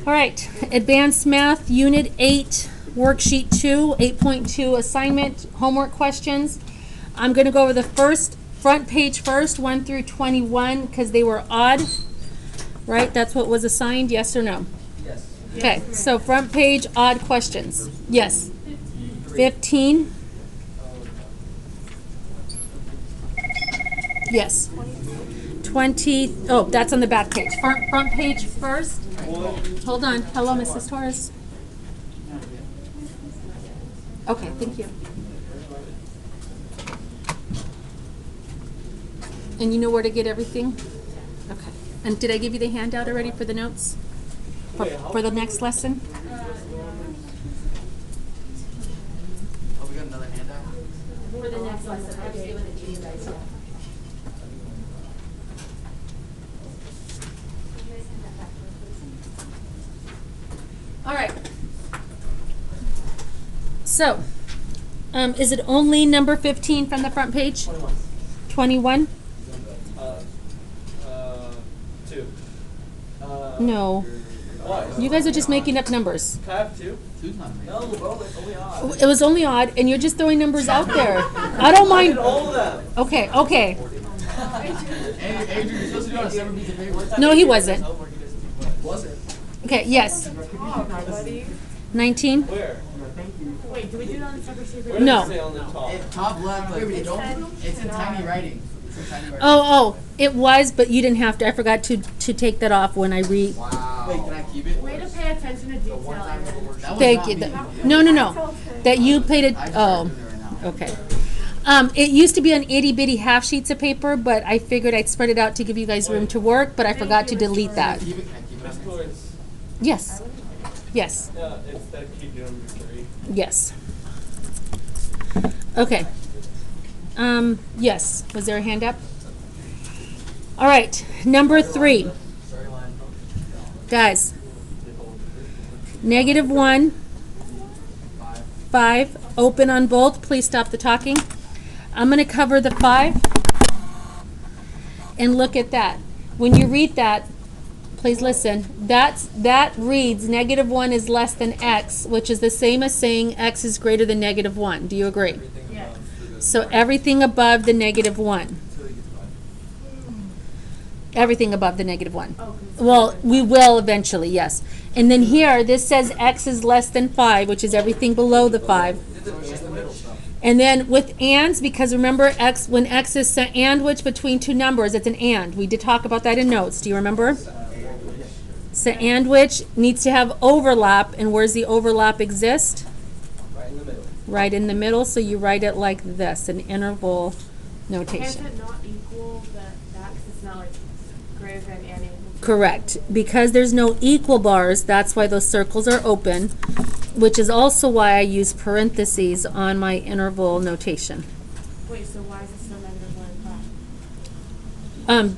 All right, Advanced Math, Unit 8, Worksheet 2, 8.2 assignment, homework questions. I'm going to go over the front page first, 1 through 21, because they were odd, right? That's what was assigned, yes or no? Yes. Okay, so front page, odd questions. Yes. 15. Yes. 20, oh, that's on the back page. Front page first. Hold on. Hello, Mrs. Torres. Okay, thank you. And you know where to get everything? Okay. And did I give you the handout already for the notes? For the next lesson? Oh, we got another handout? For the next lesson. I've given it to you guys. All right. So, is it only number 15 from the front page? 21? 2. No. What? You guys are just making up numbers. Can I have 2? 2's not me. No, only odd. It was only odd, and you're just throwing numbers out there. I don't mind. All of them. Okay, okay. Adrian, you're supposed to do it on a separate piece of paper. No, he wasn't. Was it? Okay, yes. 19? Where? Wait, do we do it on the separate sheet? Where No. does it say on the top? Top left, like, it's in tiny writing. It's in tiny writing. Oh, it was, but you didn't have to. I forgot to take that off when I read. Wow. Wait, can I keep it? Way to pay attention to detail, Aaron. That was Thank not you. me. No. That you paid it. I just Oh, typed it right now. okay. It used to be on itty bitty half sheets of paper, but I figured I'd spread it out to give you guys room to work, but I forgot to delete that. Keep it, can I keep it? Miss Florence. Yes. Yes. Yeah, it's that keep you number 3. Yes. Okay. Yes. Was there a hand up? All right. Number 3. Guys. -1. 5. Open on both. Please stop the talking. I'm going to cover the 5. And look at that. When you read that, please listen. That reads -1 is less than x, which is the same as saying x is greater than -1. Do you agree? Yes. So everything above the -1. Everything above the -1. Oh, Well, we will eventually, yes. And then here, this says x is less than 5, which is everything below the 5. And then with ands, because remember when x is sandwiched between two numbers, it's an and. We did talk about that in notes. Do you remember? Sandwich needs to have overlap, and where's the overlap exist? Right in the middle. Right in the middle, so you write it like this, an interval Can't notation. it not equal that, because it's not like greater than and equal to? Correct. Because there's no equal bars, that's why those circles are open, which is also why I use parentheses on my interval notation. Wait, so why is it still -1 and 5?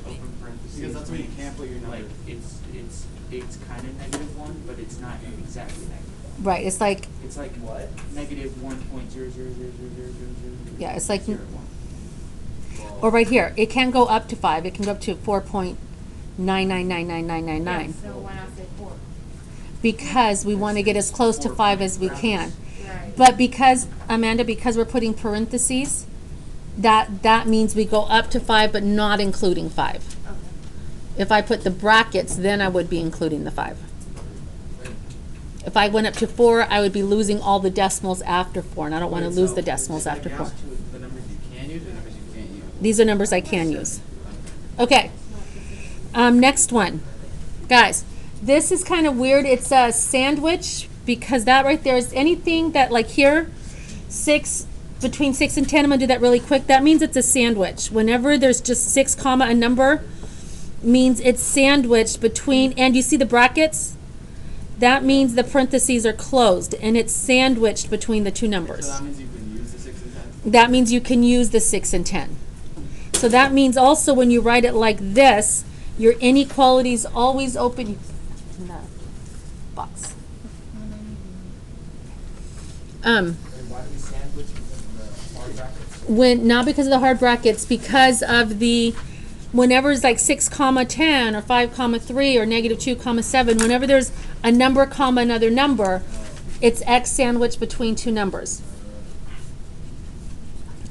Because that's where you can't put your number. Like it's kind of -1, but it's not exactly negative. Right, it's like, It's like What? -1.0000000. yeah, it's like, 01. or right here, it can go up to 5, it can go up to 4.9999999. So why not say 4? Because we want to get as close to 5 as we can. Right. But because, Amanda, because we're putting parentheses, that means we go up to 5, but not including 5. Okay. If I put the brackets, then I would be including the 5. If I went up to 4, I would be losing all the decimals after 4, and I don't want to lose the decimals after 4. The numbers you can use or the numbers you can't use? These are numbers I can use. Okay. Next one. Guys, this is kind of weird. It's a sandwich because that right there is anything that, like here, between 6 and 10, I'm going to do that really quick. That means it's a sandwich. Whenever there's just 6 comma a number, means it's sandwiched between, and you see the brackets? That means the parentheses are closed, and it's sandwiched between the two numbers. So that means you can use the 6 and 10? That means you can use the 6 and 10. So that means also when you write it like this, your inequalities always open in the box. Why do we sandwich because of the hard brackets? Not because of the hard brackets, because of the whenever it's like 6 comma 10 or 5 comma 3 or negative 2 comma 7, whenever there's a number comma another number, it's x sandwiched between two numbers.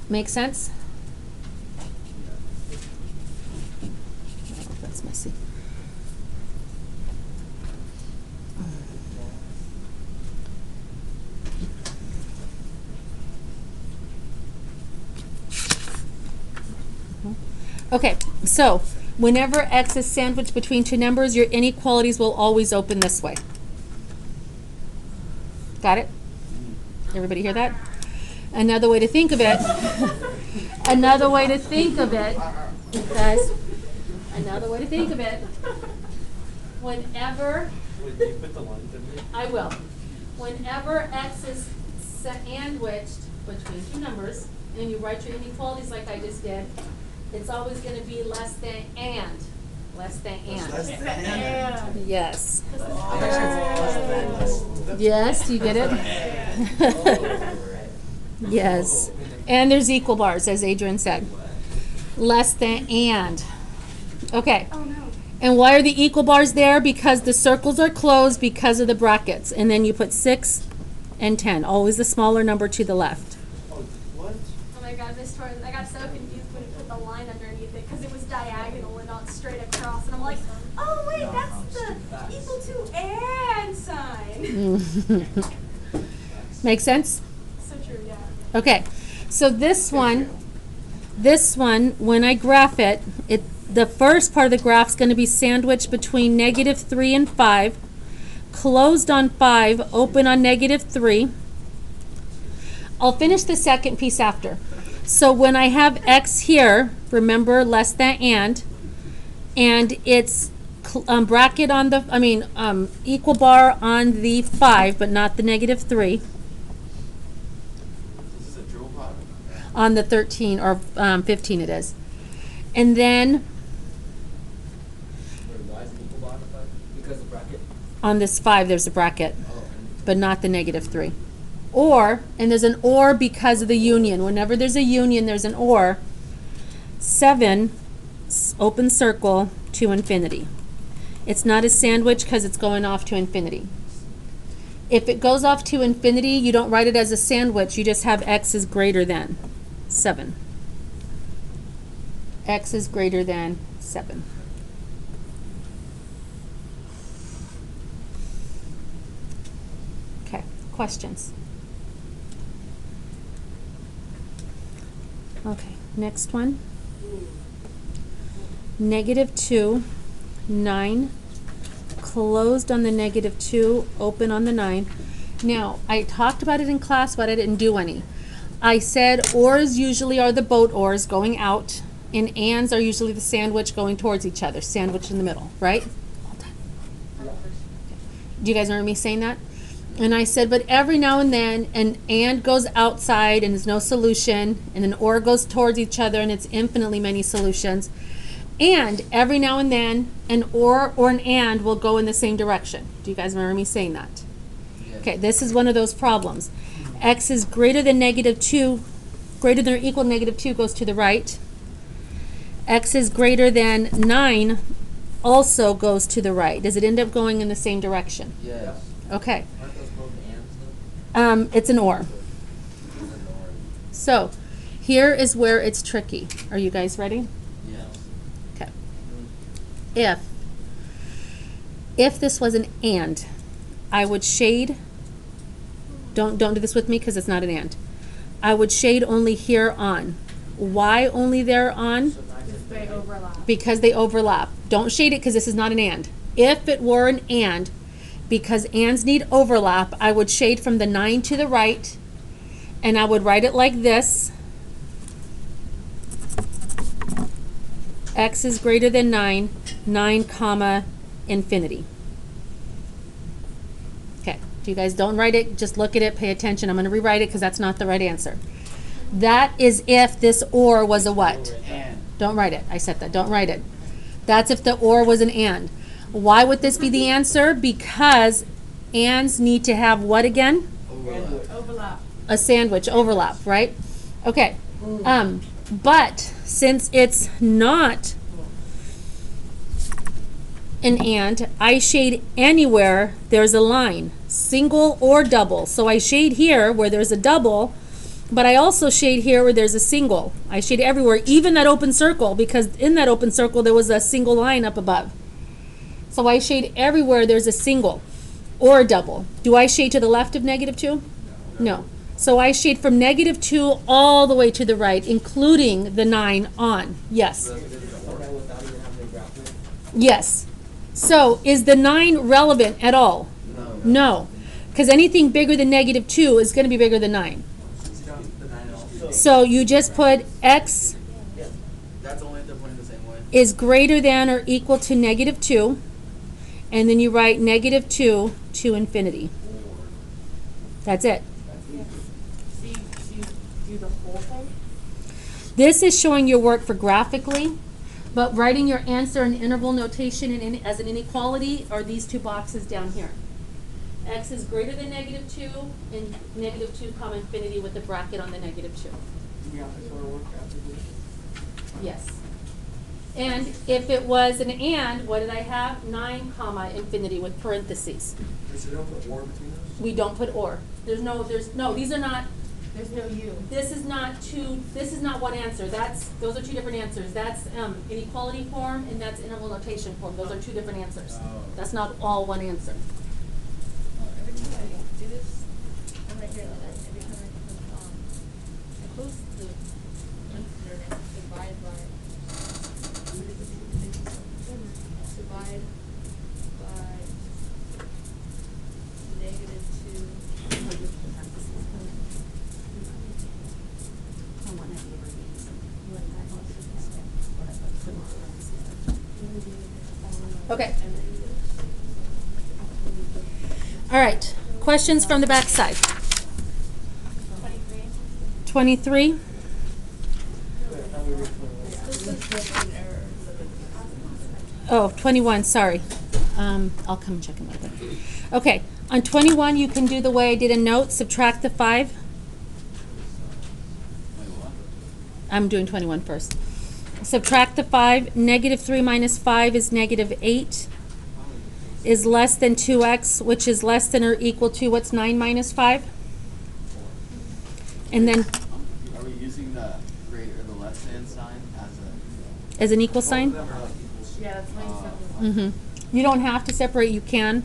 Make sense? Oh, that's messy. Okay, so whenever x is sandwiched between two numbers, your inequalities will always open this way. Got it? Everybody hear that? Another way to think of it, another way to think of it, guys, another way to think of it, whenever, I will, whenever x is sandwiched between two numbers, and you write your inequalities like I just did, it's always going to be less than and. Less than and. Less than and. Yes. Yes, you get it? Yes. And there's equal bars, as Adrian said. Less than and. Okay. Oh no. And why are the equal bars there? Because the circles are closed because of the brackets. And then you put 6 and 10. Always the smaller number to the left. Oh my god, Miss Torres, I got so confused when you put the line underneath it because it was diagonal and not straight across. And I'm like, oh wait, that's the equal to and sign. Make sense? So true, yeah. Okay. So this one, when I graph it, the first part of the graph is going to be sandwiched between negative 3 and 5, closed on 5, open on negative 3. I'll finish the second piece after. So when I have x here, remember less than and it's bracket on the, equal bar on the 5, but not the negative 3. Is this a drill product? On the 13 or 15 it is. And then Why is it equal bar on the 5? Because the bracket? on this 5 there's a bracket, Oh. but not the negative 3. Or, and there's an or because of the union. Whenever there's a union, there's an or. 7, open circle to infinity. It's not a sandwich because it's going off to infinity. If it goes off to infinity, you don't write it as a sandwich. You just have x is greater than 7. X is greater than 7. Okay, questions? Okay, next one. Negative 2, 9, closed on the negative 2, open on the 9. Now, I talked about it in class, but I didn't do any. I said ors usually are the boat oars going out, and ands are usually the sandwich going towards each other, sandwich in the middle, right? All done. Do you guys remember me saying that? And I said, but every now and then, an and goes outside and there's no solution, and an or goes towards each other and it's infinitely many solutions. And every now and then, an or an and will go in the same direction. Do you guys remember me saying that? Yeah. Okay, this is one of those problems. X is greater than negative 2, greater than or equal to negative 2 goes to the right. X is greater than 9 also goes to the right. Does it end up going in the same direction? Yes. Okay. Aren't those both ands though? It's an or. It's an or. So, here is where it's tricky. Are you guys ready? Yes. Okay. If this was an and, I would shade, don't do this with me because it's not an and. I would shade only here on. Why only there on? They overlap. Because they overlap. Don't shade it because this is not an and. If it were an and, because ands need overlap, I would shade from the 9 to the right, and I would write it like this. X is greater than 9, 9 comma infinity. Okay, you guys don't write it, just look at it, pay attention. I'm going to rewrite it because that's not the right answer. That is if this or was a what? And. Don't write it. I said that. Don't write it. That's if the or was an and. Why would this be the answer? Because ands need to have what again? Overlap. A sandwich, overlap, right? Okay. But since it's not an and, I shade anywhere there's a line, single or double. So I shade here where there's a double, but I also shade here where there's a single. I shade everywhere, even that open circle, because in that open circle there was a single line up above. So I shade everywhere there's a single or a double. Do I shade to the left of -2? No. So I shade from -2 all the way to the right, including the 9 on. Yes. Yes. So is the 9 relevant at all? No. Because anything bigger than -2 is going to be bigger than 9. So you just put x That's only if they're pointing the same way. is greater than or equal to -2, and then you write -2 to infinity. That's it. So you do the whole thing? This is showing your work for graphically, but writing your answer in interval notation and as an inequality are these two boxes down here. X is greater than -2 and -2 comma infinity with the bracket on the -2. Yeah, that's what I work graphically. Yes. And if it was an and, what did I have? 9 comma infinity with parentheses. So they don't put or between those? We don't put or. There's no, these are not, There's no you. this is not one answer. Those are two different answers. That's inequality form and that's interval notation form. Those are two different answers. Oh. That's not all one answer. Every time I do this, I'm right here. Every time I close the divide by -2. Okay. All right. Questions from the back side? 23. Oh, 21, sorry. I'll come check them later. Okay, on 21 you can do the way I did a note, subtract the 5. I'm doing 21 first. Subtract the 5, -3 minus 5 is -8, is less than 2x, which is less than or equal to, what's 9 minus 5? And then, Are we using the greater or the less than sign as a? as an equal sign? Yeah, that's why you said You don't have to separate, you can,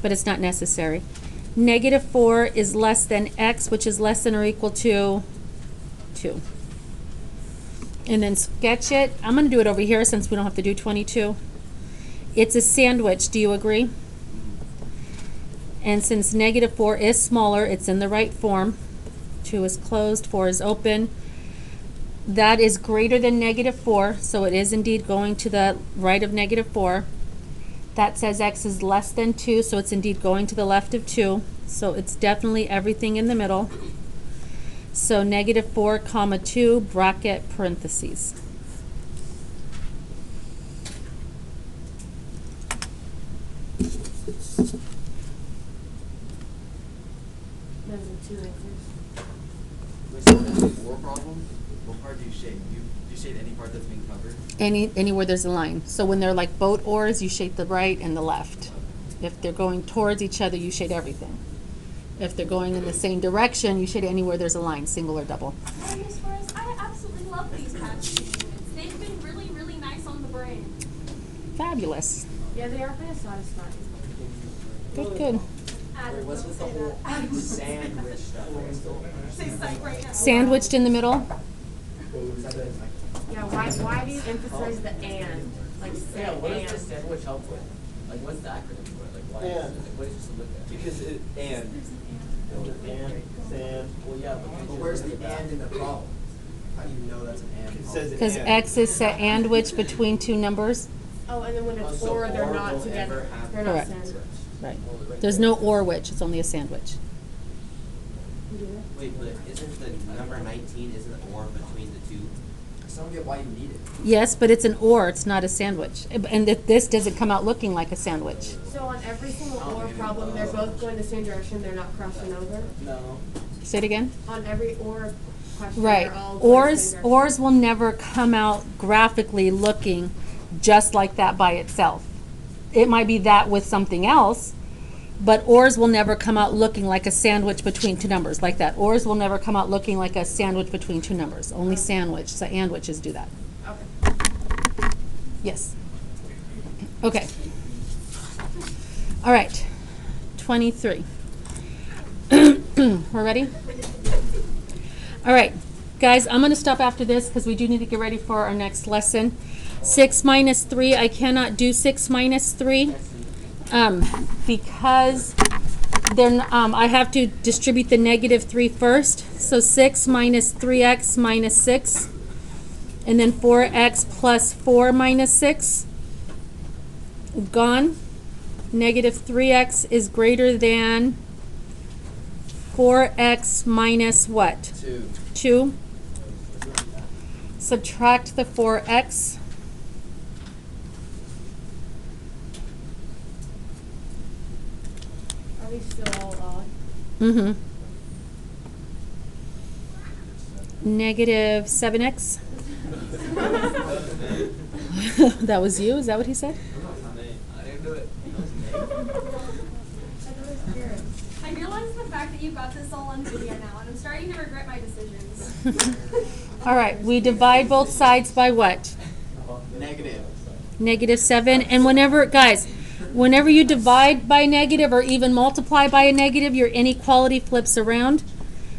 but it's not necessary. -4 is less than x, which is less than or equal to 2. And then sketch it. I'm going to do it over here since we don't have to do 22. It's a sandwich. Do you agree? And since -4 is smaller, it's in the right form. 2 is closed, 4 is open. That is greater than -4, so it is indeed going to the right of -4. That says x is less than 2, so it's indeed going to the left of 2. So it's definitely everything in the middle. So -4 comma 2 bracket parentheses. Those are two answers. Wait, so in the or problem, what part do you shade? Do you shade any part that's being covered? Anywhere there's a line. So when they're like boat oars, you shade the right and the left. If they're going towards each other, you shade everything. If they're going in the same direction, you shade anywhere there's a line, single or double. Oh, Miss Forrest, I absolutely love these patch units. They've been really, really nice on the brain. Fabulous. Yeah, they are kind of satisfying. Good, good. Adam, What's don't with the say whole that. sandwich stuff? Say psych right now. Sandwiched in the middle. Yeah, why do you emphasize the and? Like say Yeah, what does the and. sandwich help with? Like, what's the acronym for it? Like, why is it, like, what is it just to look at? Because it, and, sand, Well, yeah, But where's the and in the problem? How do you know that's an and? it says Because and. x is sandwiched between two numbers. Oh, and then when it's So or, they're or not will together. ever have They're not Correct. sandwiched. Right. There's no or which, it's only a sandwich. Wait, but isn't the number 19, isn't it or between the two? I just don't get why you need it. Yes, but it's an or, it's not a sandwich. And this doesn't come out looking like a sandwich. So on every single or problem, they're both going the same direction, they're not crossing over? No. Say it again? On every or question, Right. they're all going the same direction? Ors will never come out graphically looking just like that by itself. it might be that with something else, but ORs will never come out looking like a sandwich between two numbers, like that. ORs will never come out looking like a sandwich between two numbers. Only sandwiches do that. Okay. Yes. Okay. All right. 23. We're ready? All right. Guys, I'm going to stop after this because we do need to get ready for our next lesson. 6 minus 3, I cannot do 6 minus 3 because I have to distribute the negative 3 first. So 6 minus 3x minus 6, and then 4x plus 4 minus 6. Gone. Negative 3x is greater than 4x minus what? 2. Subtract the 4x. Are we still all odd? Mm-hmm. Negative 7x. That was you? Is that what he said? I didn't do it. I realize the fact that you got this all on video now, and I'm starting to regret my decisions. All right, we divide both sides by what? Negative. Negative 7. And whenever you divide by negative or even multiply by a negative, your inequality flips around.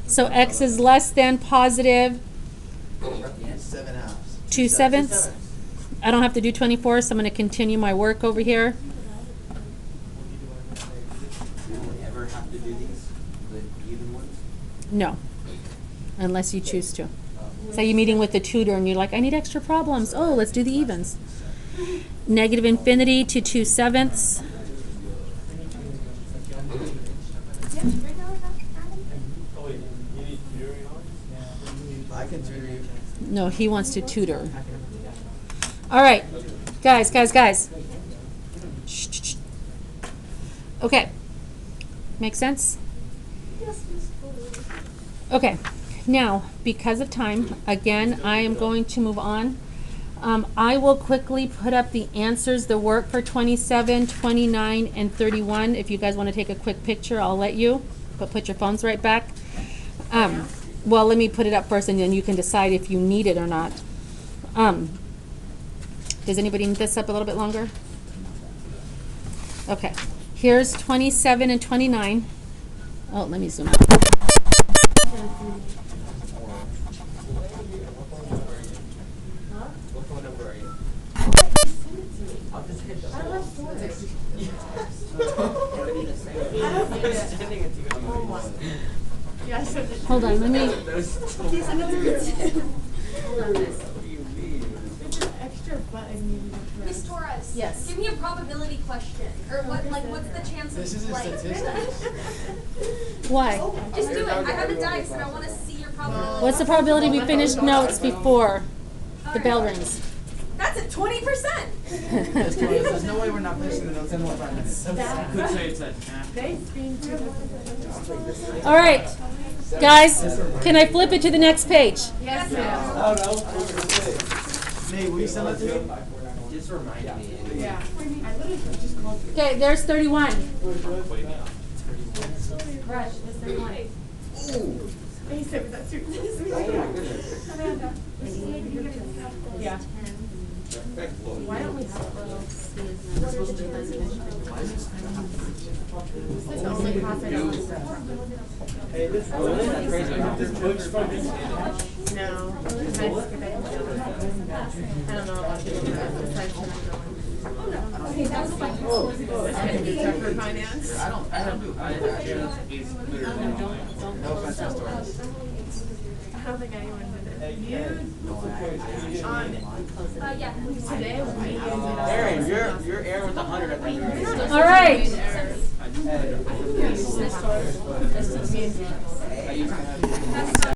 So x is less than positive 7 halves. 2/7. I don't have to do 24, so I'm going to continue my work over here. Do we ever have to do these, the even ones? No, unless you choose to. Say you're meeting with the tutor and you're like, I need extra problems. Oh, let's do the evens. Negative infinity to 2/7. I can tutor you. No, he wants to tutor. All right, guys. Shh. Okay, makes sense? Okay, now, because of time, again, I am going to move on. I will quickly put up the answers, the work for 27, 29, and 31. If you guys want to take a quick picture, I'll let you, but put your phones right back. Well, let me put it up first, and then you can decide if you need it or not. Does anybody need this up a little bit longer? Okay, here's 27 and 29. Oh, let me zoom out. What phone number are you? I'll just hit the I don't have storage. sending it to you. Yeah, so Hold on, let me. there's an extra button you need to Miss press. Torres, Yes. give me a probability question, or what's the chance of This isn't like? statistics. Why? Just do it. I have a dice, and I want to see your probability. What's the probability we finished notes before the bell rings? That's at 20%. There's no way we're not finishing the notes in 5 minutes. Could say it's at half. They screen through the. All right, guys, can I flip it to the next page? Yes, ma'am. Nate, will you send that to me? Just remind me. Yeah. I literally just called you. Okay, there's 31. Rush, this 31. He said, was that too? Amanda. Yeah. Why don't we That's the only class I don't want No. I don't know about people besides for finance. I don't do No offense, Miss Torres. I don't think anyone did it. You on Yeah. today we Aaron, you're Aaron with 100 at the end. All right. Yes.